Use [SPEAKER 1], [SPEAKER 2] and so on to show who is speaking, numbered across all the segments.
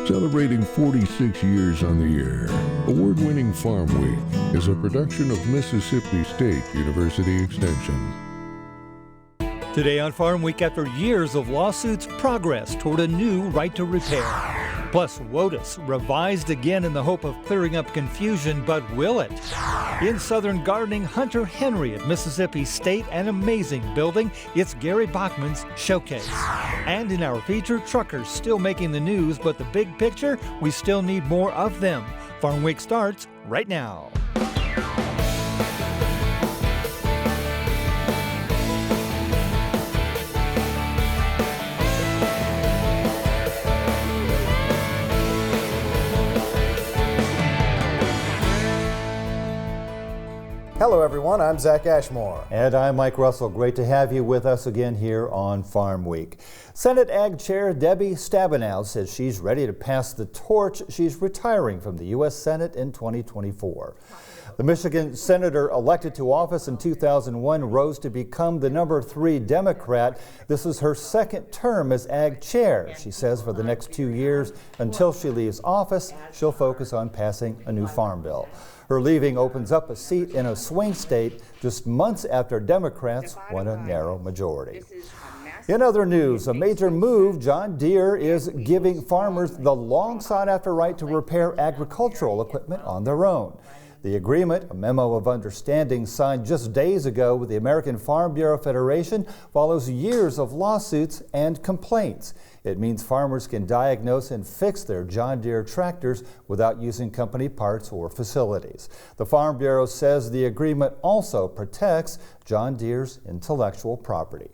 [SPEAKER 1] Celebrating 46 years on the air, award-winning Farmweek is a production of Mississippi State University Extension.
[SPEAKER 2] Today on Farm Week, after years of lawsuits, progress toward a new right to repair. Plus, WOTUS revised again in the hope of clearing up confusion, but will it? In Southern Gardening, Hunter Henry at Mississippi State, an amazing building. It's Gary Bachman's showcase. And in our feature, truckers still making the news, but the big picture, we still need more of them. Farm Week starts right now.
[SPEAKER 3] Hello everyone, I'm Zach Ashmore.
[SPEAKER 4] And I'm Mike Russell. Great to have you with us again here on Farm Week. Senate Ag Chair Debbie Stabenow says she's ready to pass the torch. She's retiring from the U.S. Senate in 2024. The Michigan senator elected to office in 2001 rose to become the number 3 Democrat. This is her second term as Ag Chair. She says for the next 2 years until she leaves office, she'll focus on passing a new farm bill. Her leaving opens up a seat in a swing state just months after Democrats won a narrow majority. In other news, a major move, John Deere is giving farmers the long sought after right to repair agricultural equipment on their own. The agreement, a memo of understanding signed just days ago with the American Farm Bureau Federation, follows years of lawsuits and complaints. It means farmers can diagnose and fix their John Deere tractors without using company parts or facilities. The Farm Bureau says the agreement also protects John Deere's intellectual property.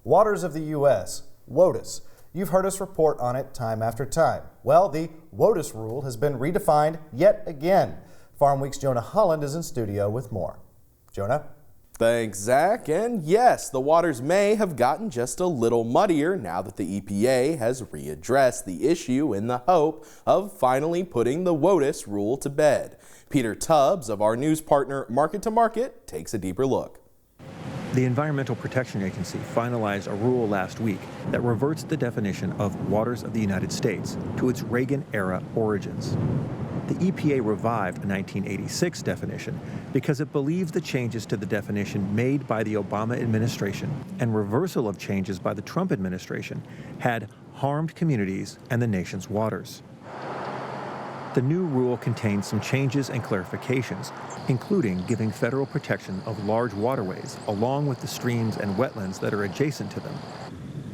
[SPEAKER 3] Waters of the U.S., WOTUS. You've heard us report on it time after time. Well, the WOTUS rule has been redefined yet again. Farm Week's Jonah Holland is in studio with more. Jonah?
[SPEAKER 5] Thanks, Zach. And yes, the waters may have gotten just a little muddier now that the EPA has readdressed the issue in the hope of finally putting the WOTUS rule to bed. Peter Tubbs of our news partner Market to Market takes a deeper look.
[SPEAKER 6] The Environmental Protection Agency finalized a rule last week that reverts the definition of waters of the United States to its Reagan-era origins. The EPA revived a 1986 definition because it believes the changes to the definition made by the Obama administration and reversal of changes by the Trump administration had harmed communities and the nation's waters. The new rule contains some changes and clarifications, including giving federal protection of large waterways along with the streams and wetlands that are adjacent to them.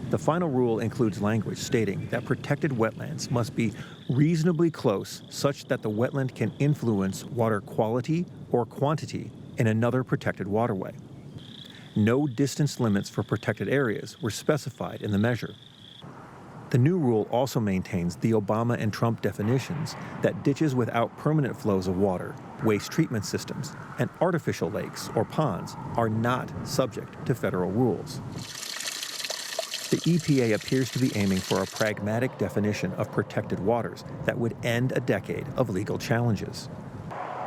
[SPEAKER 6] The final rule includes language stating that protected wetlands must be reasonably close such that the wetland can influence water quality or quantity in another protected waterway. No distance limits for protected areas were specified in the measure. The new rule also maintains the Obama and Trump definitions that ditches without permanent flows of water, waste treatment systems, and artificial lakes or ponds are not subject to federal rules. The EPA appears to be aiming for a pragmatic definition of protected waters that would end a decade of legal challenges.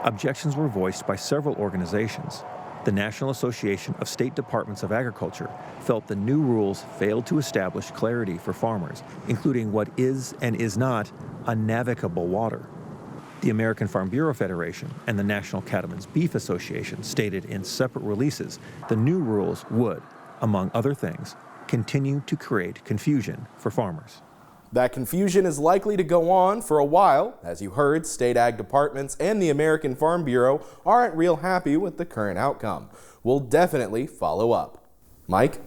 [SPEAKER 6] Objections were voiced by several organizations. The National Association of State Departments of Agriculture felt the new rules failed to establish clarity for farmers, including what is and is not a navigable water. The American Farm Bureau Federation and the National Cattlemen's Beef Association stated in separate releases the new rules would, among other things, continue to create confusion for farmers.
[SPEAKER 5] That confusion is likely to go on for a while. As you heard, state ag departments and the American Farm Bureau aren't real happy with the current outcome. We'll definitely follow up. Mike?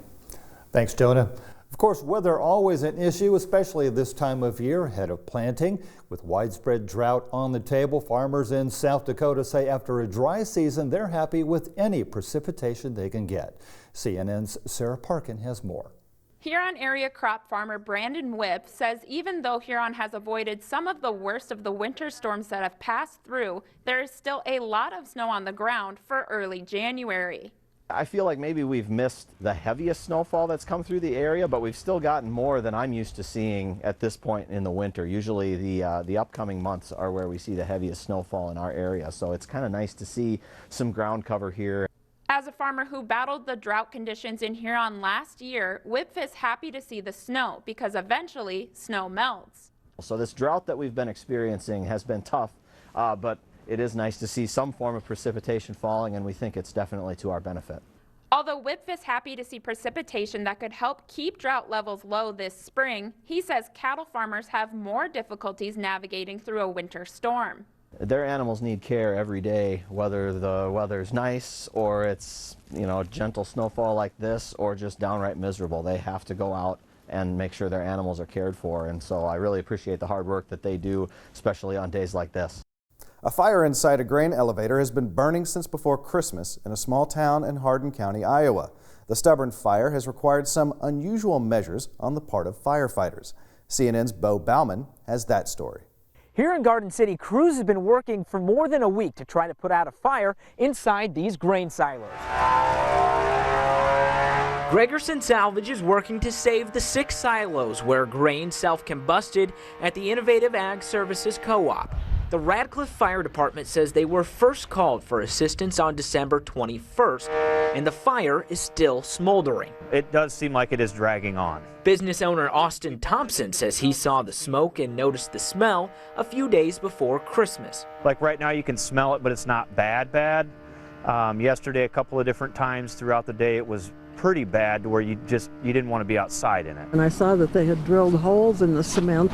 [SPEAKER 4] Thanks, Jonah. Of course, weather always an issue, especially this time of year ahead of planting. With widespread drought on the table, farmers in South Dakota say after a dry season, they're happy with any precipitation they can get. CNN's Sarah Parkin has more.
[SPEAKER 7] Huron area crop farmer Brandon Whip says even though Huron has avoided some of the worst of the winter storms that have passed through, there is still a lot of snow on the ground for early January.
[SPEAKER 8] I feel like maybe we've missed the heaviest snowfall that's come through the area, but we've still gotten more than I'm used to seeing at this point in the winter. Usually the upcoming months are where we see the heaviest snowfall in our area, so it's kind of nice to see some ground cover here.
[SPEAKER 7] As a farmer who battled the drought conditions in Huron last year, Whip is happy to see the snow because eventually snow melts.
[SPEAKER 8] So this drought that we've been experiencing has been tough, but it is nice to see some form of precipitation falling, and we think it's definitely to our benefit.
[SPEAKER 7] Although WIPF is happy to see precipitation that could help keep drought levels low this spring, he says cattle farmers have more difficulties navigating through a winter storm.
[SPEAKER 8] Their animals need care every day, whether the weather's nice or it's, gentle snowfall like this or just downright miserable. They have to go out and make sure their animals are cared for, and so I really appreciate the hard work that they do, especially on days like this.
[SPEAKER 3] A fire inside a grain elevator has been burning since before Christmas in a small town in Hardin County, Iowa. The stubborn fire has required some unusual measures on the part of firefighters. CNN's Bo Bauman has that story.
[SPEAKER 9] Here in Garden City, crews have been working for more than a week to try to put out a fire inside these grain silos. Gregerson Salvage is working to save the 6 silos where grain self-combusted at the Innovative Ag Services Co-op. The Radcliffe Fire Department says they were first called for assistance on December 21st, and the fire is still smoldering.
[SPEAKER 10] It does seem like it is dragging on.
[SPEAKER 9] Business owner Austin Thompson says he saw the smoke and noticed the smell a few days before Christmas.
[SPEAKER 10] Like right now you can smell it, but it's not bad. Yesterday a couple of different times throughout the day it was pretty bad to where you didn't want to be outside in it.
[SPEAKER 11] And I saw that they had drilled holes in the cement.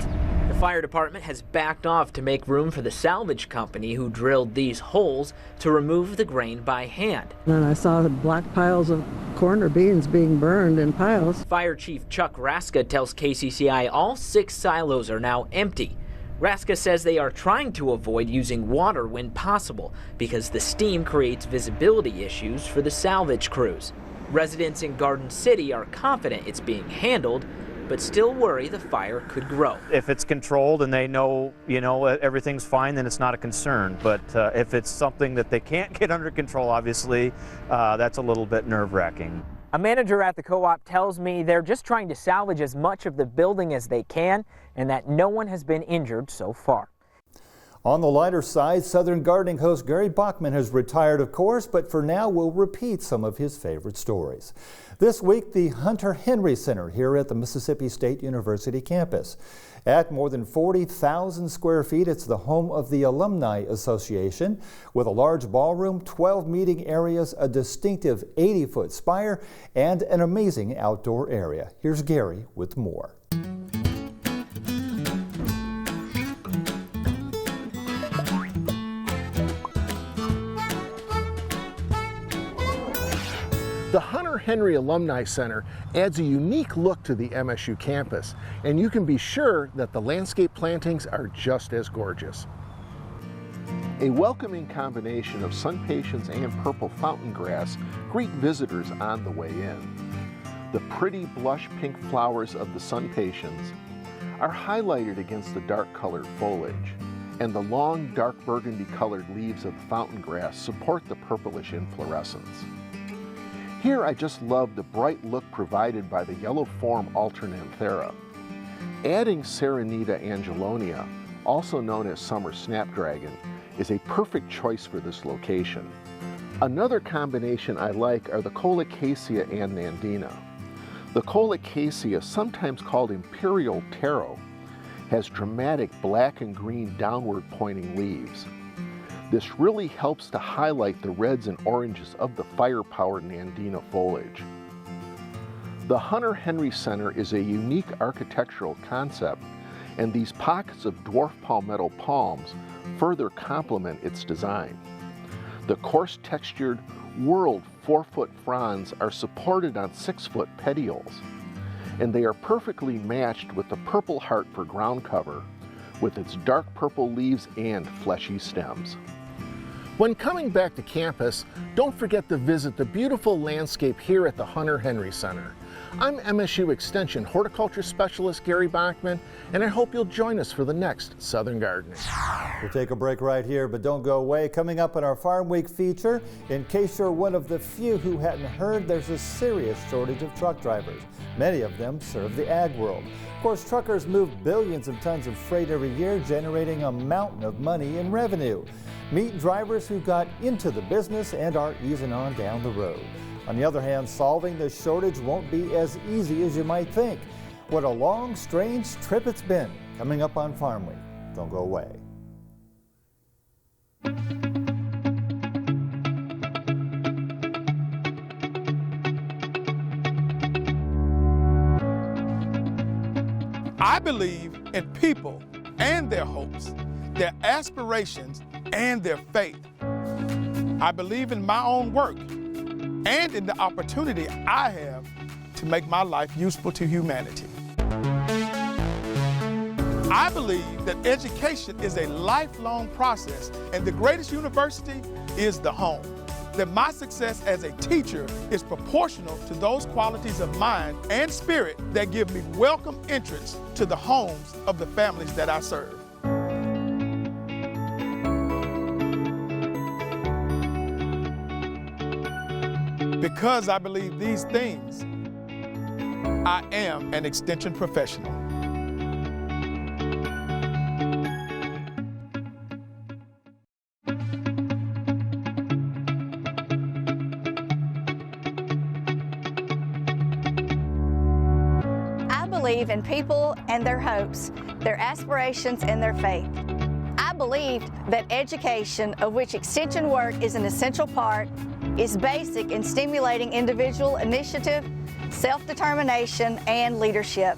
[SPEAKER 9] The fire department has backed off to make room for the salvage company who drilled these holes to remove the grain by hand.
[SPEAKER 11] And then I saw black piles of corn or beans being burned in piles.
[SPEAKER 9] Fire Chief Chuck Raska tells KCCI all 6 silos are now empty. Raska says they are trying to avoid using water when possible because the steam creates visibility issues for the salvage crews. Residents in Garden City are confident it's being handled, but still worry the fire could grow.
[SPEAKER 10] If it's controlled and they know, everything's fine, then it's not a concern. But if it's something that they can't get under control, obviously, that's a little bit nerve-wracking.
[SPEAKER 9] A manager at the co-op tells me they're just trying to salvage as much of the building as they can and that no one has been injured so far.
[SPEAKER 4] On the lighter side, Southern Gardening host Gary Bachman has retired, of course, but for now we'll repeat some of his favorite stories. This week, the Hunter Henry Center here at the Mississippi State University campus. At more than 40,000 square feet, it's the home of the Alumni Association. With a large ballroom, 12 meeting areas, a distinctive 80-foot spire, and an amazing outdoor area. Here's Gary with more.
[SPEAKER 12] The Hunter Henry Alumni Center adds a unique look to the MSU campus, and you can be sure that the landscape plantings are just as gorgeous. A welcoming combination of sun patience and purple fountain grass greet visitors on the way in. The pretty blush pink flowers of the sun patience are highlighted against the dark colored foliage, and the long dark burgundy colored leaves of the fountain grass support the purplish inflorescence. Here I just love the bright look provided by the yellow form alternanthera. Adding Serenita angelonia, also known as summer snapdragon, is a perfect choice for this location. Another combination I like are the colocasia and nandina. The colocasia, sometimes called imperial taro, has dramatic black and green downward pointing leaves. This really helps to highlight the reds and oranges of the fire-powered nandina foliage. The Hunter Henry Center is a unique architectural concept, and these pockets of dwarf palmetto palms further complement its design. The coarse textured, whorled 4-foot fronds are supported on 6-foot petioles, and they are perfectly matched with the purple heart for ground cover, with its dark purple leaves and fleshy stems. When coming back to campus, don't forget to visit the beautiful landscape here at the Hunter Henry Center. I'm MSU Extension Horticulture Specialist Gary Bachman, and I hope you'll join us for the next Southern Gardening.
[SPEAKER 4] We'll take a break right here, but don't go away. Coming up in our Farm Week feature, in case you're one of the few who hadn't heard, there's a serious shortage of truck drivers. Many of them serve the ag world. Of course, truckers move billions of tons of freight every year, generating a mountain of money in revenue. Meet drivers who got into the business and are easing on down the road. On the other hand, solving the shortage won't be as easy as you might think. What a long, strange trip it's been. coming up on Farm Week. Don't go away.
[SPEAKER 13] I believe in people and their hopes, their aspirations and their faith. I believe in my own work and in the opportunity I have to make my life useful to humanity. I believe that education is a lifelong process, and the greatest university is the home. That my success as a teacher is proportional to those qualities of mind and spirit that give me welcome entrance to the homes of the families that I serve. Because I believe these things, I am an extension professional.
[SPEAKER 14] I believe in people and their hopes, their aspirations and their faith. I believe that education, of which extension work is an essential part, is basic in stimulating individual initiative, self-determination, and leadership.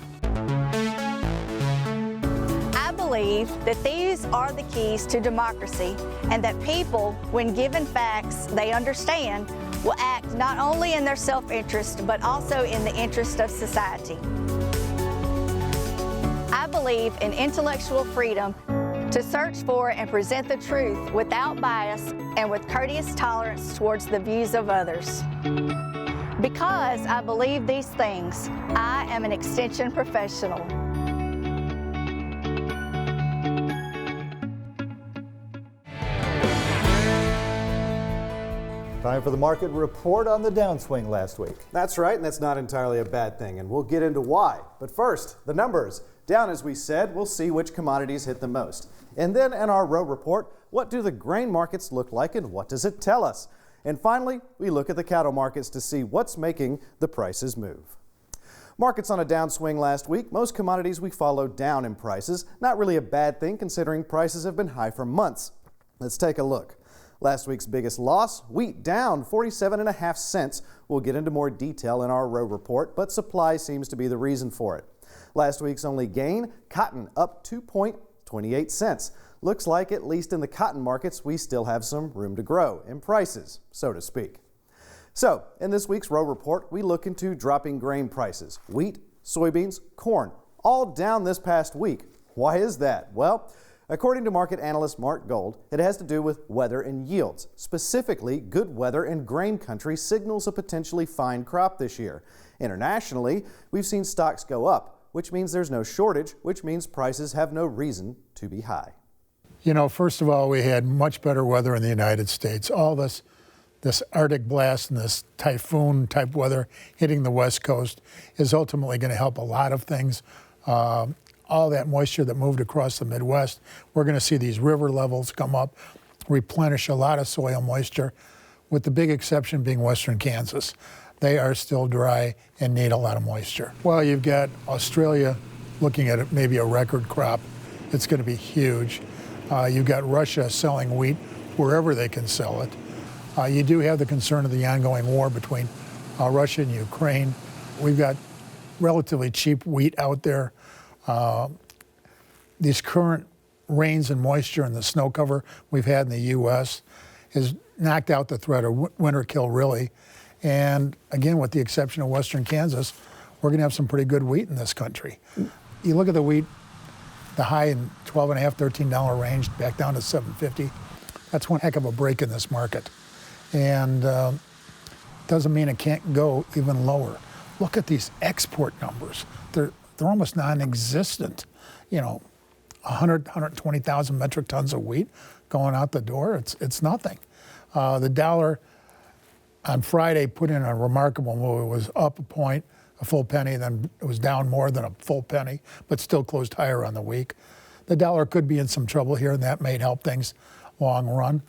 [SPEAKER 14] I believe that these are the keys to democracy, and that people, when given facts they understand, will act not only in their self-interest, but also in the interest of society. I believe in intellectual freedom to search for and present the truth without bias and with courteous tolerance towards the views of others. Because I believe these things, I am an extension professional.
[SPEAKER 4] Time for the market report on the downswing last week.
[SPEAKER 3] That's right, and that's not entirely a bad thing, and we'll get into why. But first, the numbers. Down, as we said, we'll see which commodities hit the most. And then in our row report, what do the grain markets look like and what does it tell us? And finally, we look at the cattle markets to see what's making the prices move. Markets on a downswing last week. Most commodities we followed down in prices. Not really a bad thing considering prices have been high for months. Let's take a look. Last week's biggest loss, wheat down 47.5 cents. We'll get into more detail in our row report, but supply seems to be the reason for it. Last week's only gain, cotton up 2.28 cents. Looks like, at least in the cotton markets, we still have some room to grow in prices, so to speak. So, in this week's row report, we look into dropping grain prices. Wheat, soybeans, corn, all down this past week. Why is that? Well, according to market analyst Mark Gold, it has to do with weather and yields. Specifically, good weather in grain country signals a potentially fine crop this year. Internationally, we've seen stocks go up, which means there's no shortage, which means prices have no reason to be high.
[SPEAKER 15] You know, first of all, we had much better weather in the United States. All this Arctic blast and this typhoon type weather hitting the West Coast is ultimately going to help a lot of things. All that moisture that moved across the Midwest, we're going to see these river levels come up, replenish a lot of soil moisture, with the big exception being western Kansas. They are still dry and need a lot of moisture. Well, you've got Australia looking at maybe a record crop. It's going to be huge. You've got Russia selling wheat wherever they can sell it. You do have the concern of the ongoing war between Russia and Ukraine. We've got relatively cheap wheat out there. These current rains and moisture and the snow cover we've had in the U.S. has knocked out the threat of winter kill, really. And again, with the exception of western Kansas, we're going to have some pretty good wheat in this country. You look at the wheat, the high in $12.50, $13 range, back down to $7.50. That's one heck of a break in this market. And doesn't mean it can't go even lower. Look at these export numbers. They're almost non-existent. You know, 120,000 metric tons of wheat going out the door. It's nothing. The dollar on Friday put in a remarkable move. It was up a point, a full penny, then it was down more than a full penny, but still closed higher on the week. The dollar could be in some trouble here, and that may help things long run.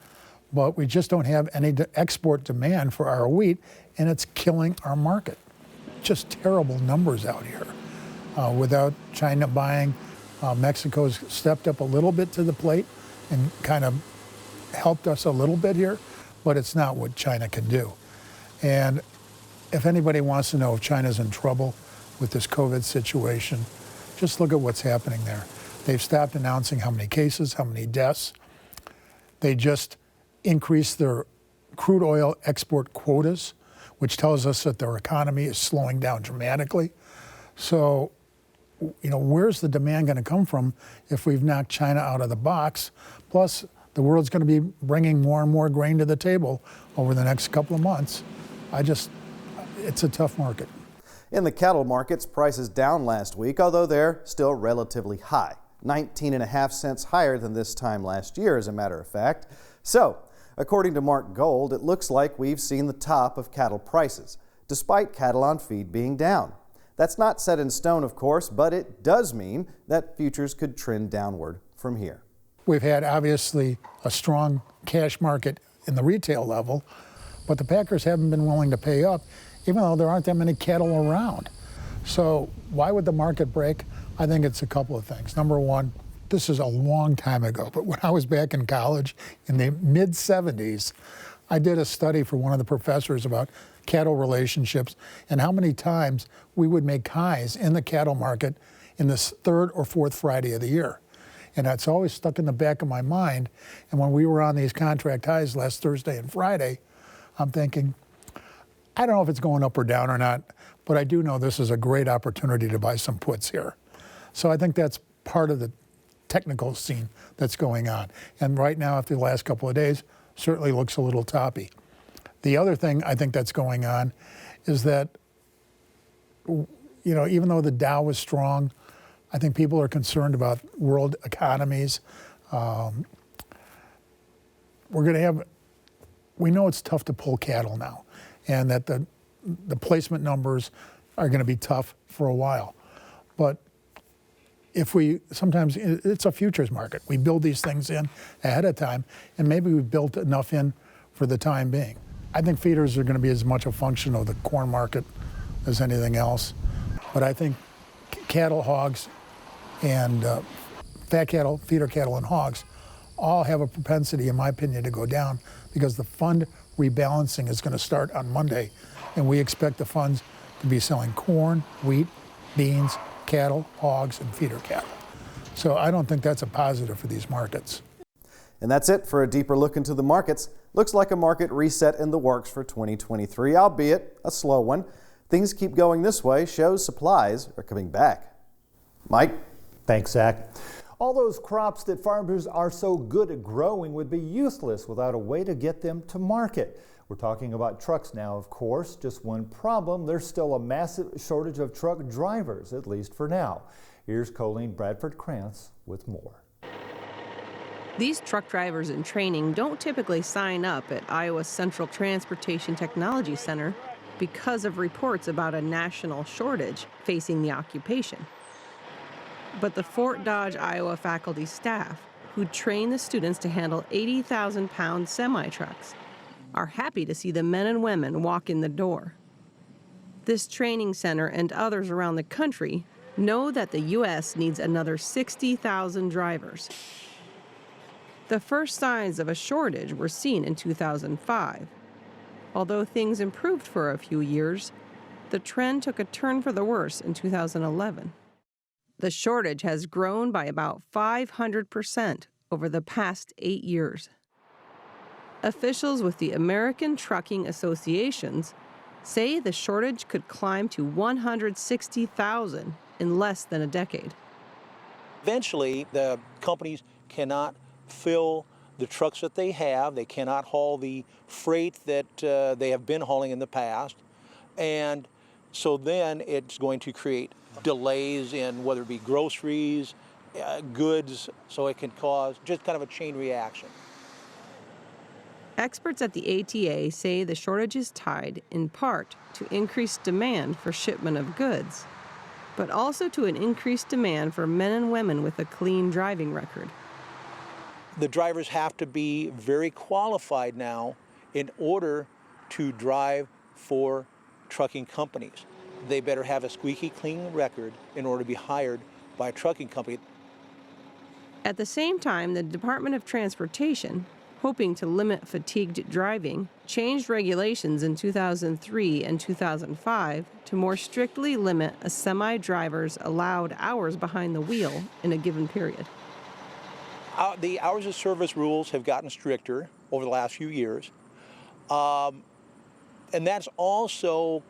[SPEAKER 15] But we just don't have any export demand for our wheat, and it's killing our market. Just terrible numbers out here. Without China buying, Mexico's stepped up a little bit to the plate and kind of helped us a little bit here, but it's not what China can do. And if anybody wants to know if China's in trouble with this COVID situation, just look at what's happening there. They've stopped announcing how many cases, how many deaths. They just increased their crude oil export quotas, which tells us that their economy is slowing down dramatically. So, you know, where's the demand going to come from if we've knocked China out of the box? Plus, the world's going to be bringing more and more grain to the table over the next couple of months. It's a tough market.
[SPEAKER 3] In the cattle markets, prices down last week, although they're still relatively high. 19.5 cents higher than this time last year, as a matter of fact. So, according to Mark Gold, it looks like we've seen the top of cattle prices, despite cattle on feed being down. That's not set in stone, of course, but it does mean that futures could trend downward from here.
[SPEAKER 15] We've had, obviously, a strong cash market in the retail level, but the packers haven't been willing to pay up, even though there aren't that many cattle around. So why would the market break? I think it's a couple of things. Number one, this is a long time ago, but when I was back in college in the mid-70s, I did a study for one of the professors about cattle relationships and how many times we would make highs in the cattle market in this third or fourth Friday of the year. And that's always stuck in the back of my mind. And when we were on these contract highs last Thursday and Friday, I'm thinking, I don't know if it's going up or down or not, but I do know this is a great opportunity to buy some puts here. So I think that's part of the technical scene that's going on. And right now, after the last couple of days, certainly looks a little toppy. The other thing I think that's going on is that, you know, even though the Dow was strong, I think people are concerned about world economies. We know it's tough to pull cattle now, and that the placement numbers are going to be tough for a while. But sometimes it's a futures market. We build these things in ahead of time, and maybe we've built enough in for the time being. I think feeders are going to be as much a function of the corn market as anything else. But I think cattle, hogs, and fat cattle, feeder cattle, and hogs all have a propensity, in my opinion, to go down because the fund rebalancing is going to start on Monday, and we expect the funds to be selling corn, wheat, beans, cattle, hogs, and feeder cattle. So I don't think that's a positive for these markets.
[SPEAKER 3] And that's it for a deeper look into the markets. Looks like a market reset in the works for 2023, albeit a slow one. Things keep going this way shows supplies are coming back. Mike?
[SPEAKER 4] Thanks, Zach. All those crops that farmers are so good at growing would be useless without a way to get them to market. We're talking about trucks now, of course. Just one problem, there's still a massive shortage of truck drivers, at least for now. Here's Colleen Bradford-Krantz with more.
[SPEAKER 16] These truck drivers in training don't typically sign up at Iowa's Central Transportation Technology Center because of reports about a national shortage facing the occupation. But the Fort Dodge, Iowa faculty staff, who train the students to handle 80,000-pound semi-trucks, are happy to see the men and women walk in the door. This training center and others around the country know that the U.S. needs another 60,000 drivers. The first signs of a shortage were seen in 2005. Although things improved for a few years, the trend took a turn for the worse in 2011. The shortage has grown by about 500% over the past 8 years. Officials with the American Trucking Associations say the shortage could climb to 160,000 in less than a decade.
[SPEAKER 17] Eventually, the companies cannot fill the trucks that they have. They cannot haul the freight that they have been hauling in the past. And so then it's going to create delays in whether it be groceries, goods, so it can cause just kind of a chain reaction.
[SPEAKER 16] Experts at the ATA say the shortage is tied in part to increased demand for shipment of goods, but also to an increased demand for men and women with a clean driving record.
[SPEAKER 17] The drivers have to be very qualified now in order to drive for trucking companies. They better have a squeaky clean record in order to be hired by a trucking company.
[SPEAKER 16] At the same time, the Department of Transportation, hoping to limit fatigued driving, changed regulations in 2003 and 2005 to more strictly limit a semi-driver's allowed hours behind the wheel in a given period.
[SPEAKER 17] The hours of service rules have gotten stricter over the last few years, and that's also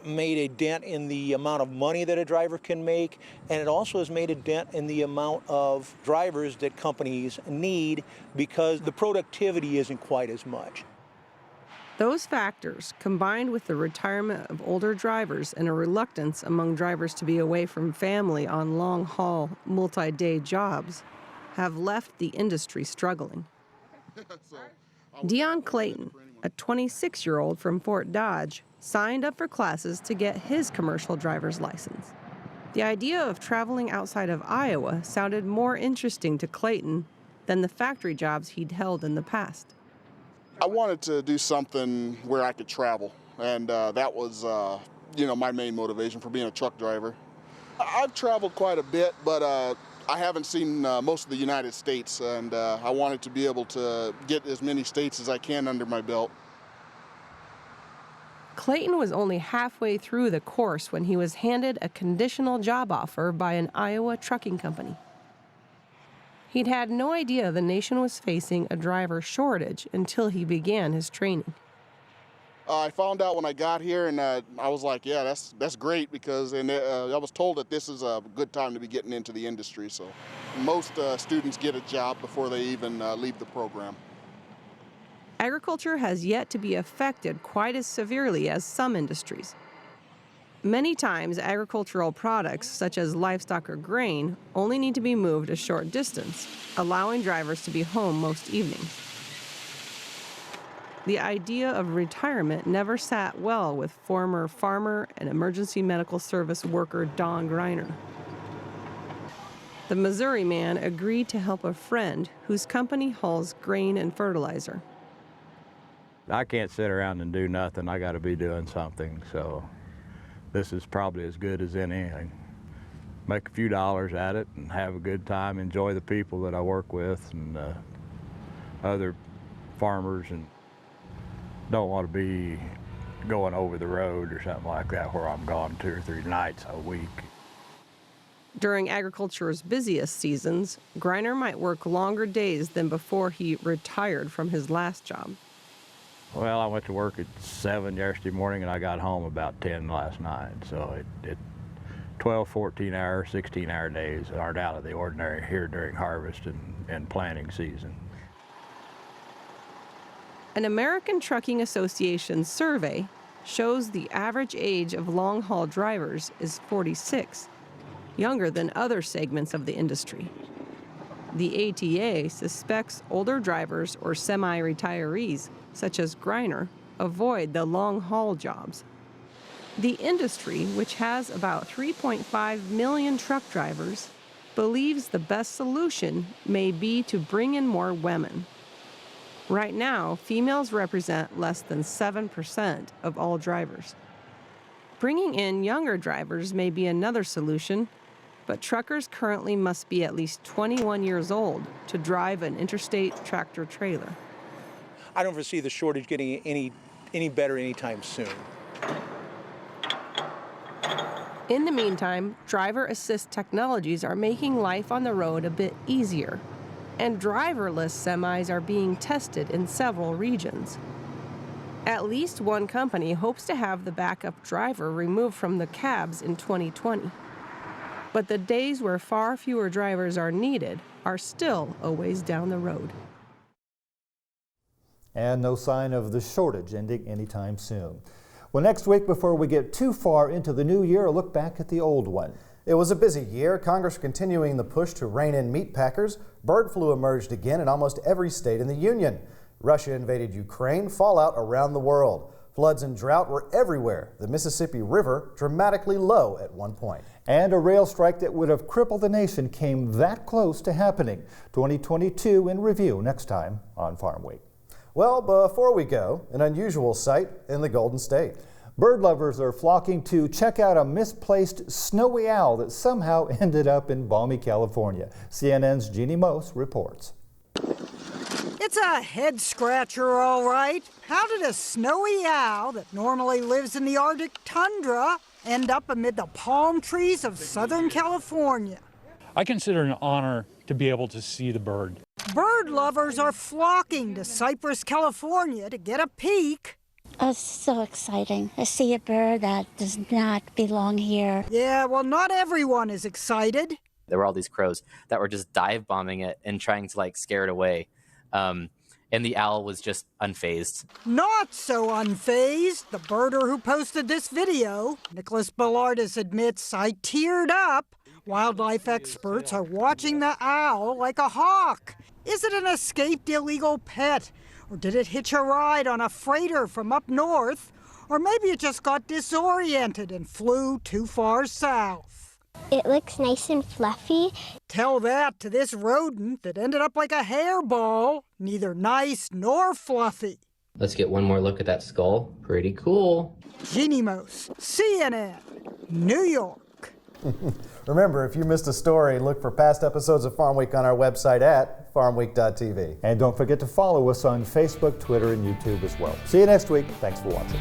[SPEAKER 17] made a dent in the amount of money that a driver can make, and it also has made a dent in the amount of drivers that companies need because the productivity isn't quite as much.
[SPEAKER 16] Those factors, combined with the retirement of older drivers and a reluctance among drivers to be away from family on long-haul, multi-day jobs, have left the industry struggling. Dion Clayton, a 26-year-old from Fort Dodge, signed up for classes to get his commercial driver's license. The idea of traveling outside of Iowa sounded more interesting to Clayton than the factory jobs he'd held in the past.
[SPEAKER 18] I wanted to do something where I could travel, and that was, my main motivation for being a truck driver. I've traveled quite a bit, but I haven't seen most of the United States, and I wanted to be able to get as many states as I can under my belt.
[SPEAKER 16] Clayton was only halfway through the course when he was handed a conditional job offer by an Iowa trucking company. He'd had no idea the nation was facing a driver shortage until he began his training.
[SPEAKER 18] I found out when I got here, and I was like, yeah, that's great, because I was told that this is a good time to be getting into the industry. So most students get a job before they even leave the program.
[SPEAKER 16] Agriculture has yet to be affected quite as severely as some industries. Many times, agricultural products, such as livestock or grain, only need to be moved a short distance, allowing drivers to be home most evenings. The idea of retirement never sat well with former farmer and emergency medical service worker Don Greiner. The Missouri man agreed to help a friend whose company hauls grain and fertilizer.
[SPEAKER 19] I can't sit around and do nothing. I got to be doing something, so this is probably as good as anything. Make a few dollars at it and have a good time, enjoy the people that I work with and other farmers, and don't want to be going over the road or something like that where I'm gone 2 or 3 nights a week.
[SPEAKER 16] During agriculture's busiest seasons, Greiner might work longer days than before he retired from his last job.
[SPEAKER 19] Well, I went to work at 7 yesterday morning and I got home about 10 last night. So it 12, 14-hour, 16-hour days aren't out of the ordinary here during harvest and planting season.
[SPEAKER 16] An American Trucking Association survey shows the average age of long-haul drivers is 46, younger than other segments of the industry. The ATA suspects older drivers or semi-retirees, such as Greiner, avoid the long-haul jobs. The industry, which has about 3.5 million truck drivers, believes the best solution may be to bring in more women. Right now, females represent less than 7% of all drivers. Bringing in younger drivers may be another solution, but truckers currently must be at least 21 years old to drive an interstate tractor trailer.
[SPEAKER 17] I don't foresee the shortage getting any better anytime soon.
[SPEAKER 16] In the meantime, driver assist technologies are making life on the road a bit easier, and driverless semis are being tested in several regions. At least one company hopes to have the backup driver removed from the cabs in 2020. But the days where far fewer drivers are needed are still a ways down the road.
[SPEAKER 4] And no sign of the shortage ending anytime soon. Well, next week, before we get too far into the new year, a look back at the old one.
[SPEAKER 3] It was a busy year. Congress continuing the push to rein in meat packers. Bird flu emerged again in almost every state in the Union. Russia invaded Ukraine. Fallout around the world. Floods and drought were everywhere. The Mississippi River dramatically low at one point.
[SPEAKER 4] And a rail strike that would have crippled the nation came that close to happening. 2022 in review next time on Farm Week.
[SPEAKER 3] Well, before we go, an unusual sight in the Golden State.
[SPEAKER 4] Bird lovers are flocking to check out a misplaced snowy owl that somehow ended up in balmy California. CNN's Jeannie Mose reports.
[SPEAKER 20] It's a head scratcher, all right. How did a snowy owl that normally lives in the Arctic tundra end up amid the palm trees of Southern California?
[SPEAKER 21] I consider it an honor to be able to see the bird.
[SPEAKER 20] Bird lovers are flocking to Cypress, California to get a peek.
[SPEAKER 22] Oh, it's so exciting. I see a bird that does not belong here.
[SPEAKER 20] Yeah, well, not everyone is excited.
[SPEAKER 23] There were all these crows that were just dive bombing it and trying to scare it away. And the owl was just unfazed.
[SPEAKER 20] Not so unfazed. The birder who posted this video, Nicholas Ballardis, admits, "I teared up." Wildlife experts are watching the owl like a hawk. Is it an escaped illegal pet? Or did it hitch a ride on a freighter from up north? Or maybe it just got disoriented and flew too far south.
[SPEAKER 22] It looks nice and fluffy.
[SPEAKER 20] Tell that to this rodent that ended up like a hairball, neither nice nor fluffy.
[SPEAKER 23] Let's get one more look at that skull. Pretty cool.
[SPEAKER 20] Jeannie Mose, CNN, New York.
[SPEAKER 3] Remember, if you missed a story, look for past episodes of Farm Week on our website at farmweek.tv.
[SPEAKER 4] And don't forget to follow us on Facebook, Twitter, and YouTube as well. See you next week. Thanks for watching.